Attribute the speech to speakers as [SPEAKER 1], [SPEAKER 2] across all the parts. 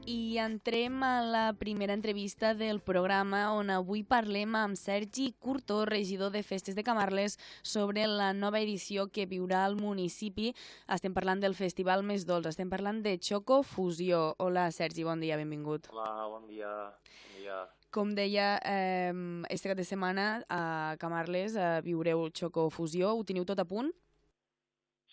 [SPEAKER 1] I entrem a la primera entrevista del programa on avui parlem amb Sergi Curto, regidor de Festes de Camarles, sobre la nova edició que viurà al municipi. Estem parlant del Festival Més Dolç, estem parlant de Choco Fusió. Hola Sergi, bon dia, benvingut.
[SPEAKER 2] Hola, bon dia. Bon dia.
[SPEAKER 1] Com deia, este cap de setmana a Camarles viureu Choco Fusió, ho teniu tot a punt?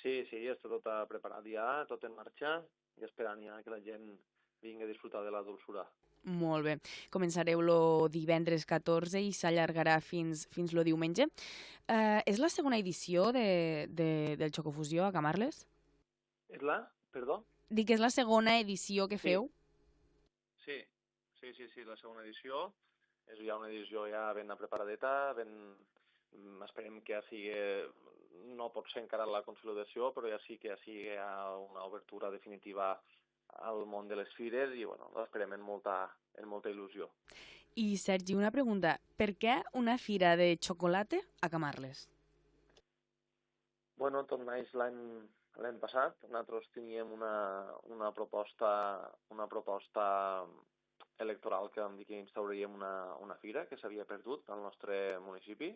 [SPEAKER 2] Sí, està tot preparat ja, tot en marxa i esperant ja que la gent vingui a disfrutar de la dolçura.
[SPEAKER 1] Molt bé. Començareu lo divendres 14 i s'allargarà fins lo diumenge. És la segona edició del Xocofusió a Camarles?
[SPEAKER 2] És la? Perdó?
[SPEAKER 1] Dic que és la segona edició que feu?
[SPEAKER 2] Sí, la segona edició. És ja una edició ja ben preparadeta, esperem que ja sigui, no pot ser encara la consolidació, però ja sí que ja sigui una obertura definitiva al món de les fires i bueno, l'esperem amb molta il·lusió.
[SPEAKER 1] I Sergi, una pregunta. Per què una fira de xocolata a Camarles?
[SPEAKER 2] Bueno, tot naix l'any passat. Nosaltres teníem una proposta electoral que vam dir que instauraríem una fira que s'havia perdut al nostre municipi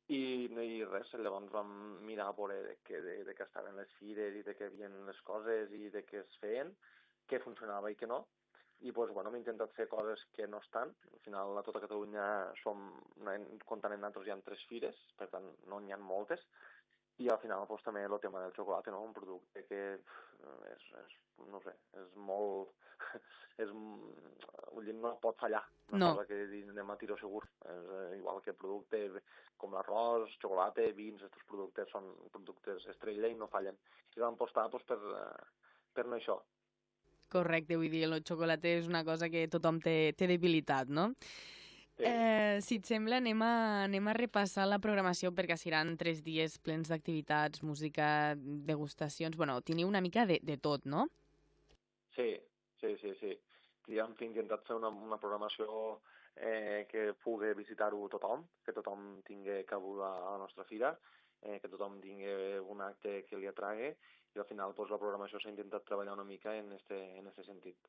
[SPEAKER 2] i res, llavors vam mirar a veure de què estaven les fires i de què havien les coses i de què es feien, què funcionava i què no. I doncs, bueno, hem intentat fer coses que no estan. Al final, a tota Catalunya comptant amb nosaltres hi ha 3 fires, per tant, no n'hi ha moltes. I al final, doncs, també el tema del xocolata, no? Un producte que no sé, és molt... no pot fallar. Una cosa que anem a tiro segur. És igual que producte com l'arròs, xocolata, vins, aquests productes són productes estrella i no fallen. I vam apostar doncs, per no això.
[SPEAKER 1] Correcte, vull dir, el xocolata és una cosa que tothom té debilitat, no?
[SPEAKER 2] Sí.
[SPEAKER 1] Si et sembla, anem a repassar la programació perquè seran 3 dies plens d'activitats, música, degustacions... Bueno, teniu una mica de tot, no?
[SPEAKER 2] Sí. Ja hem intentat fer una programació que pugui visitar-ho tothom, que tothom tingui cabuda a la nostra fira, que tothom tingui un acte que li atragui, i al final doncs, la programació s'ha intentat treballar una mica en este sentit.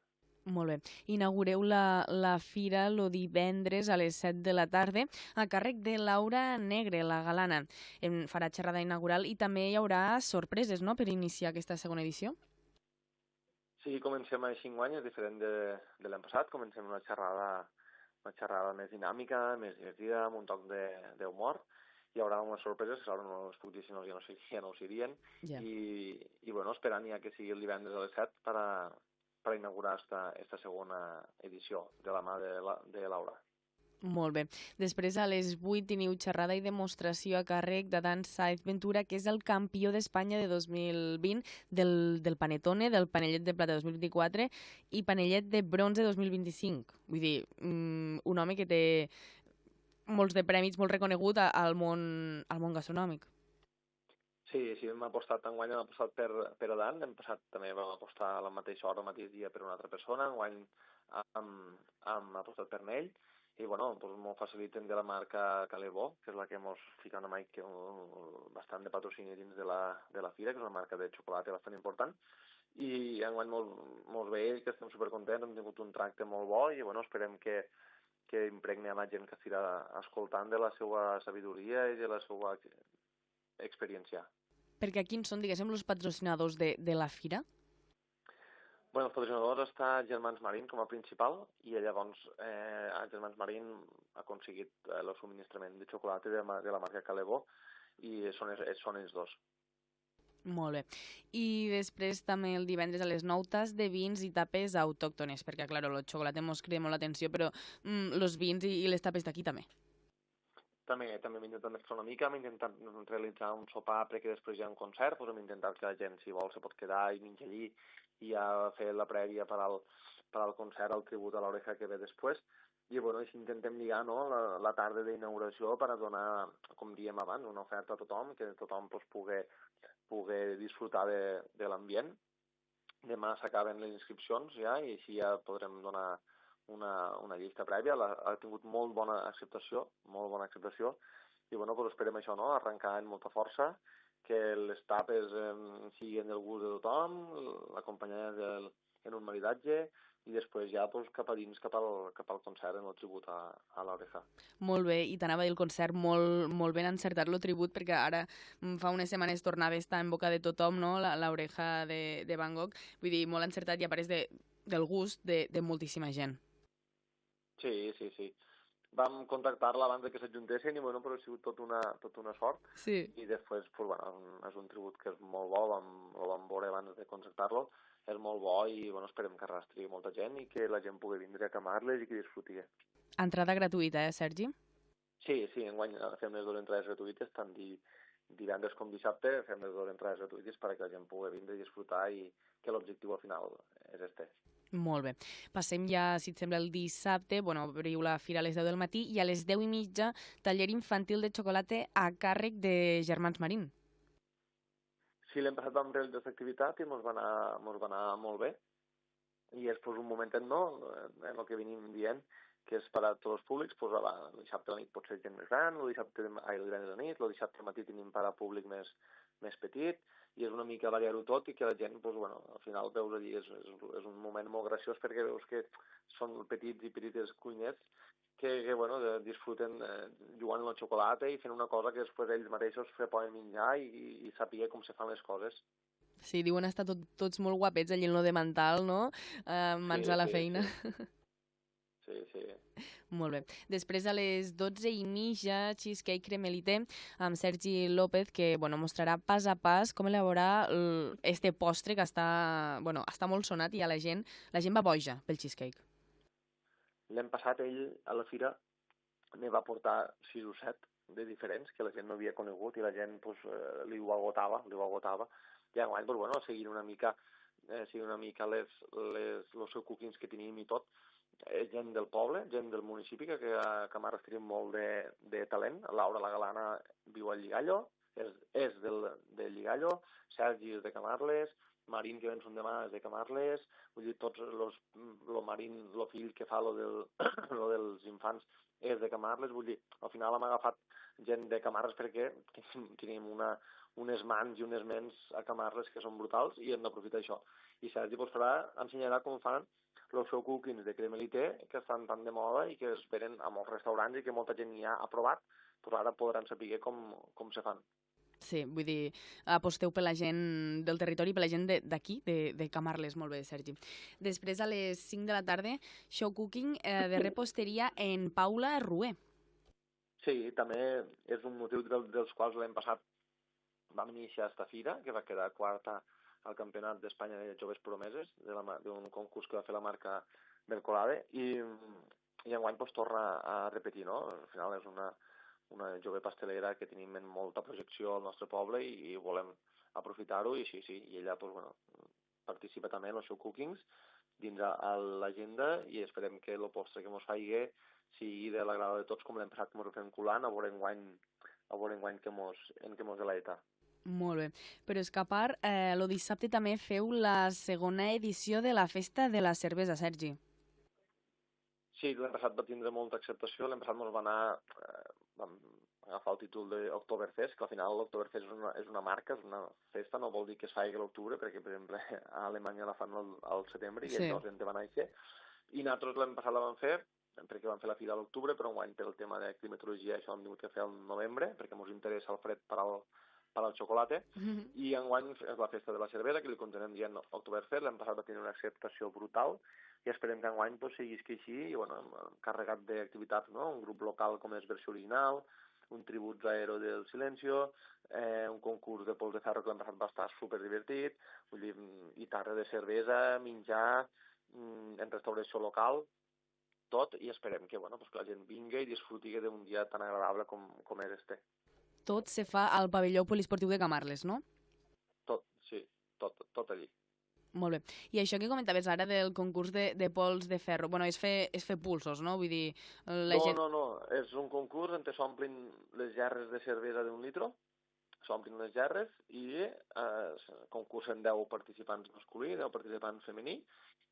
[SPEAKER 1] Molt bé. Inaugureu la fira el divendres a les 7 de la tarda a càrrec de Laura Negre, la galana. Farà xerrada inaugural i també hi haurà sorpreses, no?, per iniciar aquesta segona edició.
[SPEAKER 2] Sí, comencem així enguany, és diferent de l'any passat. Comencem una xerrada més dinàmica, més divertida, amb un toc d'humor. Hi haurà unes sorpreses, que ara no les puc dir, si no ja no ho serien.
[SPEAKER 1] Yeah.
[SPEAKER 2] I bueno, esperant ja que sigui el divendres a les 7 per inaugurar esta segona edició de la mà de Laura.
[SPEAKER 1] Molt bé. Després, a les 8, teniu xerrada i demostració a càrrec d'Adán Sáez Ventura, que és el campió d'Espanya de 2020 del Panetone, del Panellet de Plata 2024 i Panellet de Bronze 2025. Vull dir, un home que té molts de premis, molt reconegut al món gastronòmic.
[SPEAKER 2] Sí, hem apostat enguany, hem apostat per Adán, també vam apostar a la mateixa hora, el mateix dia per una altra persona, enguany hem apostat per ell, i bueno, doncs m'ho faciliten de la marca Calebó, que és la que ens fica una mica bastant de patrocini dins de la fira, que és una marca de xocolata bastant important, i enguany molt bé, que estem supercontents, hem tingut un tracte molt bo, i bueno, esperem que impregni a la gent que estirà escoltant de la seva sabidoria i de la seva experiència.
[SPEAKER 1] Perquè quins són, diguéssim, els patrocinadors de la fira?
[SPEAKER 2] Bueno, els patrocinadors està Germans Marín com a principal i llavors Germans Marín ha aconseguit el subministrament de xocolata de la marca Calebó i són ells dos.
[SPEAKER 1] Molt bé. I després també el divendres a les 9 tas de vins i tapes autòctones, perquè, clar, el xocolata mos crida molt l'atenció, però els vins i les tapes d'aquí també.
[SPEAKER 2] També hem intentat mesclar una mica, hem intentat realitzar un sopar perquè després hi ha un concert, doncs hem intentat que la gent, si vol, se pot quedar i menjar allí i ja fer la prèvia per al concert, al tribut a l'oreja que ve després. I bueno, així intentem lligar, no, la tarda d'inauguració per a donar, com diem abans, una oferta a tothom, que tothom pues, pugui disfrutar de l'ambient. Demà s'acaben les inscripcions ja i així ja podrem donar una llista prèvia, ha tingut molt bona acceptació, i bueno, doncs esperem això, no? Arrencar amb molta força, que les tapes siguin del gust de tothom, l'acompanyament en un maridatge, i després ja pues, cap a dins, cap al concert, en el tribut a l'Oreja.
[SPEAKER 1] Molt bé, i t'anava a dir el concert molt ben encertat, el tribut, perquè ara fa unes setmanes tornava a estar en boca de tothom, no?, l'Oreja de Van Gogh. Vull dir, molt encertat i a part del gust de moltíssima gent.
[SPEAKER 2] Sí. Vam contactar-la abans de que s'ajuntessin i bueno, però ha sigut tot una sort.
[SPEAKER 1] Sí.
[SPEAKER 2] I després, pues, bueno, és un tribut que és molt bo, el vam veure abans de contractar-lo, és molt bo i bueno, esperem que arrastri molta gent i que la gent pugui vindre a Camarles i que disfruti.
[SPEAKER 1] Entrada gratuïta, Sergi?
[SPEAKER 2] Sí, enguany fem les 2 entrades gratuïtes, tant divendres com dissabte fem les 2 entrades gratuïtes perquè la gent pugui vindre i disfrutar i que l'objectiu al final és este.
[SPEAKER 1] Molt bé. Passem ja, si et sembla, el dissabte. Bueno, obriu la fira a les 10 del matí i a les 10:30 taller infantil de xocolata a càrrec de Germans Marín.
[SPEAKER 2] Sí, l'hem passat amb realitats d'activitat i mos va anar molt bé. I és pues, un momentet, no?, en el que venim dient, que és per a tots els públics, pues, el dissabte a la nit pot ser gent més gran, el divendres a la nit, el dissabte al matí tenim per a públic més petit, i és una mica variar-ho tot i que la gent, pues, bueno, al final veus allí, és un moment molt graciós perquè veus que són petits i petites cuiners que bueno, disfruten jugant amb la xocolata i fent una cosa que després ells mateixos poden menjar i saber com se fan les coses.
[SPEAKER 1] Sí, diuen estar tots molt guapets allí en lo de mental, no? Mans a la feina.
[SPEAKER 2] Sí.
[SPEAKER 1] Molt bé. Després a les 12:30, Cheesecake Cremelité amb Sergi López, que bueno, mostrarà pas a pas com elaborar este postre que està molt sonat i a la gent va boja pel cheesecake.
[SPEAKER 2] L'any passat ell a la fira ne va portar 6 o 7 de diferents que la gent no havia conegut i la gent pues, li ho agotava. I enguany, pues, bueno, seguint una mica els seus cookings que tenim i tot, gent del poble, gent del municipi, que a Camarles tenim molt de talent. Laura la Galana viu al Lligallo, és del Lligallo, Sergi és de Camarles, Marín, que ven son demà, és de Camarles, vull dir, tots lo Marín, lo fill que fa lo dels infants és de Camarles, vull dir, al final hem agafat gent de Camarles perquè tenim unes mans i unes ments a Camarles que són brutals i hem d'aprofitar això. I Sergi ensenyarà com fan els seus cookings de cremelité que estan tan de moda i que es venen a molts restaurants i que molta gent ja ha provat, però ara podran saber com se fan.
[SPEAKER 1] Sí, vull dir, aposteu per la gent del territori, per la gent d'aquí, de Camarles, molt bé, Sergi. Després, a les 5 de la tarda, show cooking de reposteria en Paula Rué.
[SPEAKER 2] Sí, també és un motiu dels quals l'any passat vam iniciar esta fira, que va quedar quarta al Campionat d'Espanya de Joves Promeses, d'un concurs que va fer la marca Mercolade, i enguany pues, torna a repetir, no? Al final és una jove pastelera que tenim en molta projecció al nostre poble i volem aprofitar-ho, i sí, i ella pues, bueno, participa també en els seus cookings dins a l'agenda i esperem que el postre que ens faci sigui de l'agrada de tots, com l'hem passat que ens ho fem colant, a veure enguany que mos deleita.
[SPEAKER 1] Molt bé. Però és que a part, el dissabte també feu la segona edició de la Festa de la Cervesa, Sergi.
[SPEAKER 2] Sí, l'any passat va tindre molta acceptació, l'any passat ens va anar, vam agafar el títol d'Oktoberfest, que al final l'Oktoberfest és una marca, és una festa, no vol dir que es faci a l'octubre, perquè per exemple a Alemanya la fan al setembre i ells gent va néixer, i nosaltres l'any passat la vam fer, perquè vam fer la fira a l'octubre, però enguany per el tema de climatologia això hem tingut que fer al novembre, perquè ens interessa el fred per al xocolata, i enguany és la Festa de la Cervesa, que li continuem dient Oktoberfest, l'any passat va tenir una acceptació brutal, i esperem que enguany pues, seguís que així, i bueno, hem carregat d'activitats, no? Un grup local com és Versió Original, un tribut aero del Silencio, un concurs de pols de ferro que l'any passat va estar superdivertit, vull dir, i tarda de cervesa, menjar, en restauració local, tot, i esperem que, bueno, pues, que la gent vingui i disfruti d'un dia tan agradable com és este.
[SPEAKER 1] Tot se fa al pavelló poliesportiu de Camarles, no?
[SPEAKER 2] Tot, sí, tot allí.
[SPEAKER 1] Molt bé. I això que comentaves ara del concurs de pols de ferro, bueno, és fer pulsos, no? Vull dir, gent...
[SPEAKER 2] No, és un concurs on s'omplin les gerres de cervesa d'1 litre, s'omplin les gerres i concursen 10 participants masculí, 10 participants femení,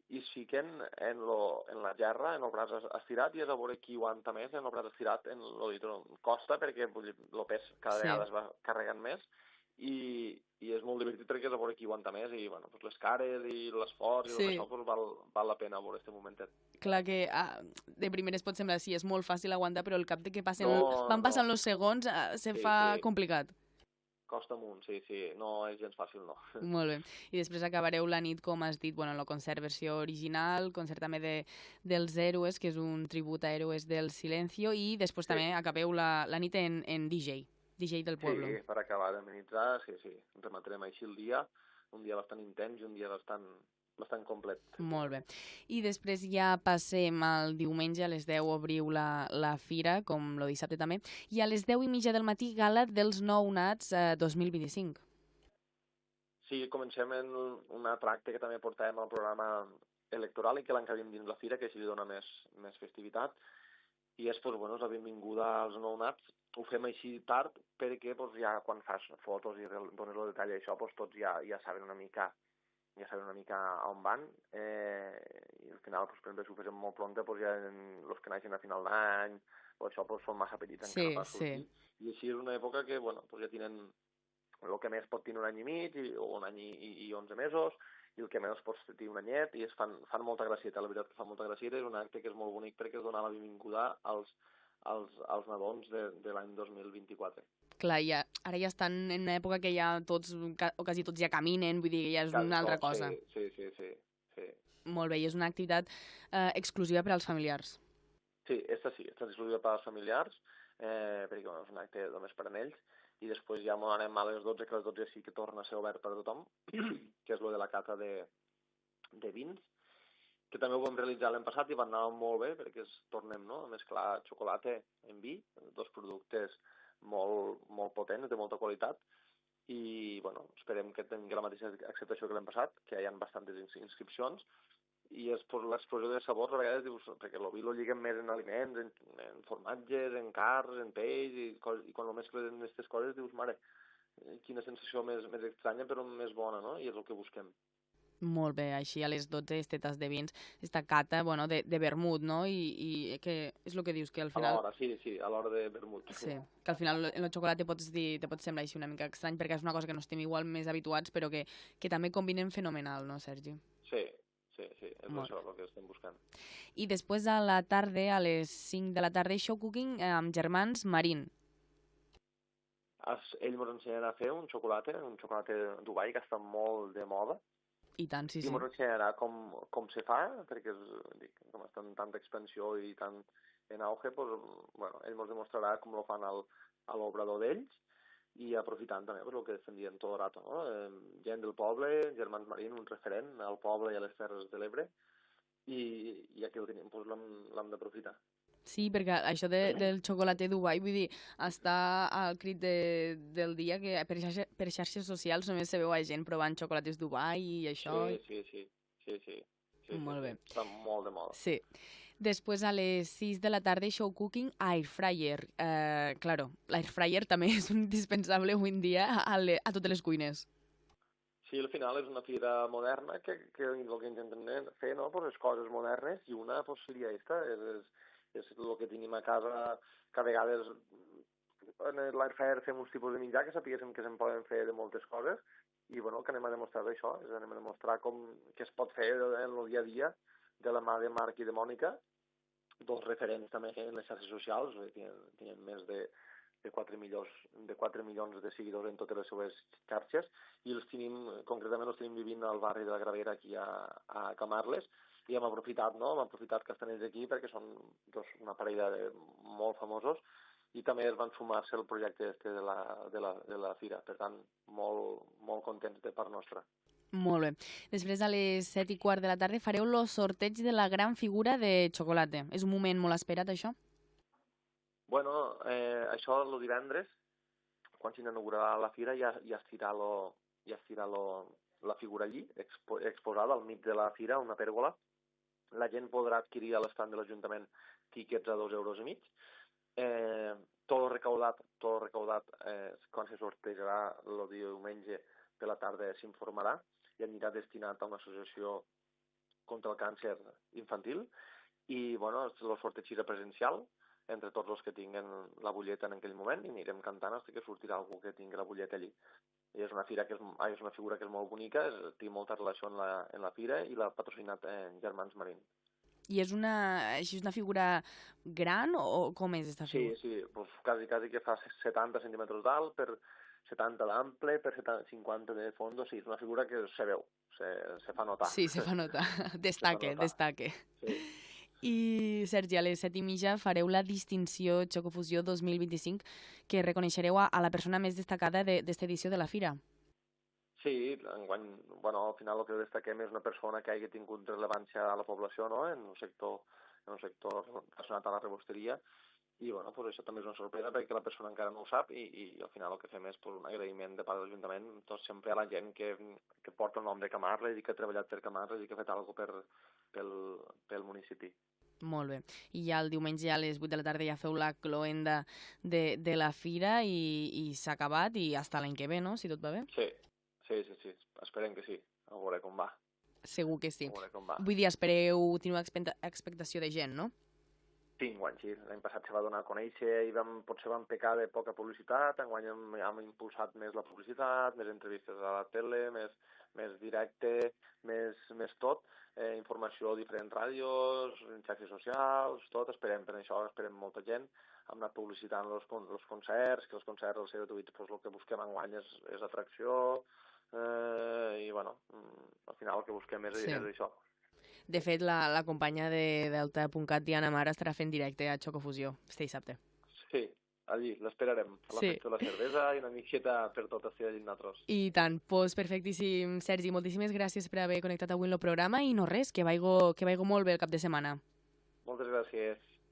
[SPEAKER 2] i es fiquen en la gerra, en el braç estirat, i és a veure qui aguanta més en el braç estirat en el litre. Costa perquè el pes cada vegada es va carregant més, i és molt divertit perquè és a veure qui aguanta més i bueno, pues les cares i l'esforç i tot
[SPEAKER 1] Sí.
[SPEAKER 2] això pues val la pena veure aquest momentet.
[SPEAKER 1] Clar que de primeres pot semblar sí, és molt fàcil aguantar, però el cap de que
[SPEAKER 2] No,
[SPEAKER 1] van passant els segons se
[SPEAKER 2] sí,
[SPEAKER 1] fa
[SPEAKER 2] sí,
[SPEAKER 1] complicat.
[SPEAKER 2] costa amunt, sí, no és gens fàcil, no.
[SPEAKER 1] Molt bé. I després acabareu la nit, com has dit, bueno, en el concert versió original, concert també dels Héroes, que és un tribut a Héroes del Silencio, i després
[SPEAKER 2] Sí.
[SPEAKER 1] també acabeu la nit en DJ del pueblo.
[SPEAKER 2] Sí, per acabar d'amenitzar, sí, rematarem així el dia, un dia bastant intens i un dia bastant complet.
[SPEAKER 1] Molt bé. I després ja passem al diumenge, a les 10 obriu la fira, com el dissabte també, i a les 10:30 del matí gala dels nounats 2025.
[SPEAKER 2] Sí, comencem en un altre acte que també portàvem al programa electoral i que l'encabim dins la fira, que així li dona més festivitat, i és pues, bueno, la benvinguda als nounats. Ho fem així tard perquè pues, ja quan fas fotos i dones el detall d'això, pues, tots ja saben una mica a on van, i al final, pues, per exemple, si ho fem molt pronta, pues, ja els que naixen a final d'any o això pues, són massa petits encara per sortir.
[SPEAKER 1] Sí.
[SPEAKER 2] I així és una època que bueno, pues, ja tenen el que més pot tenir un any i mig, o un any i 11 mesos, i el que menys pot tenir un anyet, i fan molta gracieta, la veritat que fa molta gracieta, és un acte que és molt bonic perquè es dona la benvinguda als nadons de l'any 2024.
[SPEAKER 1] Clar, ara ja estan en una època que ja tots, o quasi tots ja caminen, vull dir que ja és una altra cosa.
[SPEAKER 2] Sí.
[SPEAKER 1] Molt bé, i és una activitat exclusiva per als familiars.
[SPEAKER 2] Sí, esta és exclusiva per als familiars, perquè bueno, és un acte només per a ells, i després ja anem a les 12, que a les 12 sí que torna a ser obert per a tothom, que és lo de la cata de vins, que també ho vam realitzar l'any passat i va anar molt bé, perquè tornem a mesclar xocolata en vi, dos productes molt potents, de molta qualitat, i bueno, esperem que tingui la mateixa acceptació que l'any passat, que hi ha bastantes inscripcions, i és per l'explosió de sabors, a vegades dius, perquè el vi lo lliguen més en aliments, en formatges, en carns, en peix, i quan lo mescles en aquestes coses dius, mare, quina sensació més estranya però més bona, no? I és el que busquem.
[SPEAKER 1] Molt bé, així a les 12 estetes de vins, esta cata, bueno, de vermut, no? I que és el que dius, que al final...
[SPEAKER 2] A l'hora, sí, a l'hora de vermut.
[SPEAKER 1] Sí, que al final en el xocolat te pot semblar així una mica estrany, perquè és una cosa que no estem igual més habituats, però que també combinen fenomenal, no, Sergi?
[SPEAKER 2] Sí, és això el que estem buscant.
[SPEAKER 1] I després a la tarda, a les 5 de la tarda, show cooking amb germans Marín.
[SPEAKER 2] Ell ens ensenyarà a fer un xocolata Dubai, que està molt de moda.
[SPEAKER 1] I tant, sí.
[SPEAKER 2] I ens ensenyarà com se fa, perquè com està en tanta expansió i tant en auge, pues, bueno, ell ens demostrarà com ho fan a l'obrador d'ells, i aprofitant també el que defendien tot el rato, no? Gent del poble, germans Marín, un referent al poble i a les Terres de l'Ebre, i aquí ho tenim, doncs l'hem d'aprofitar.
[SPEAKER 1] Sí, perquè això del xocolater Dubai, vull dir, està al crit del dia que per xarxes socials només se veu a gent provant xocolates Dubai i això.
[SPEAKER 2] Sí.
[SPEAKER 1] Molt bé.
[SPEAKER 2] Està molt de moda.
[SPEAKER 1] Sí. Després, a les 6 de la tarda, show cooking a Air Fryer. Claro, l'Air Fryer també és un indispensable avui en dia a totes les cuines.
[SPEAKER 2] Sí, al final és una fira moderna que el que intentem fer, no?, pues, les coses modernes, i una pues, seria aquesta, és el que tenim a casa, que a vegades en l'Air Fryer fem uns tipus de menjar que sapiguéssim que se'n poden fer de moltes coses, i bueno, que anem a demostrar això, anem a demostrar que es pot fer en el dia a dia de la mà de Marc i de Mònica, dos referents també en les xarxes socials, tenen més de 4 milions de seguidors en totes les seves xarxes, i concretament els tenim vivint al barri de la Gravera, aquí a Camarles, i hem aprofitat que estan ells aquí perquè són una parella molt famosos, i també es van sumar-se al projecte de la fira. Per tant, molt contents de part nostra.
[SPEAKER 1] Molt bé. Després, a les 7:15 de la tarda, fareu el sorteig de la gran figura de xocolata. És un moment molt esperat, això?
[SPEAKER 2] Bueno, això el divendres, quan s'inaugurarà la fira, ja es tirà la figura allí, exposada al mig de la fira, una pèrgola. La gent podrà adquirir a l'estand de l'Ajuntament tíquets a 2,5 €. Tot el recaudat, quan se sortejarà el diumenge de la tarda, s'informarà i anirà destinat a una associació contra el càncer infantil. I, bueno, el sorteig serà presencial entre tots els que tinguen la butlleta en aquell moment, i anirem cantant fins que sortirà algú que tingui la butlleta allí. I és una figura que és molt bonica, té molta relació en la fira i l'ha patrocinat Germans Marín.
[SPEAKER 1] I és una figura gran o com és aquesta figura?
[SPEAKER 2] Sí, pues quasi que fa 70 centímetres d'alt per 70 d'ample per 50 de fondo, sí, és una figura que se veu, se fa notar.
[SPEAKER 1] Sí, se fa notar. Destaque.
[SPEAKER 2] Sí.
[SPEAKER 1] I, Sergi, a les 7:30 fareu la distinció Xocofusió 2025, que reconeixereu a la persona més destacada d'esta edició de la fira.
[SPEAKER 2] Sí, enguany, al final el que destaquem és una persona que hagi tingut rellevància a la població, no?, en un sector relacionat a la rebosteria, i pues això també és una sorpresa perquè la persona encara no ho sap i al final el que fem és un agraïment de part de l'Ajuntament sempre a la gent que porta el nom de Camarles i que ha treballat per Camarles i que ha fet alguna cosa pel municipi.
[SPEAKER 1] Molt bé. I ja el diumenge a les 8 de la tarda ja feu la cloenda de la fira i s'ha acabat i hasta l'any que ve, no?, si tot va bé?
[SPEAKER 2] Sí. Esperem que sí. A veure com va.
[SPEAKER 1] Segur que sí.
[SPEAKER 2] A veure com va.
[SPEAKER 1] Vull dir, espereu tenir una expectació de gent, no?
[SPEAKER 2] Sí, enguany sí. L'any passat se va donar a conèixer i potser vam pecar de poca publicitat. Enguany hem impulsat més la publicitat, més entrevistes a la tele, més directe, més tot. Informació a diferents ràdios, xarxes socials, tot. Esperem molta gent. Hem anat publicitant els concerts, que els concerts al ser gratuïts, el que busquem enguany és atracció, i al final el que busquem és això.
[SPEAKER 1] De fet, la companya de Delta.cat, Diana Mara, estarà fent directe a Xocofusió este dissabte.
[SPEAKER 2] Sí, allí, l'esperarem, a la festa de la cervesa i una miqueta per tot estar allí nosaltres.
[SPEAKER 1] I tant, doncs perfectíssim, Sergi, moltíssimes gràcies per haver connectat avui en el programa i no res, que vaigo molt bé el cap de setmana.
[SPEAKER 2] Moltes gràcies.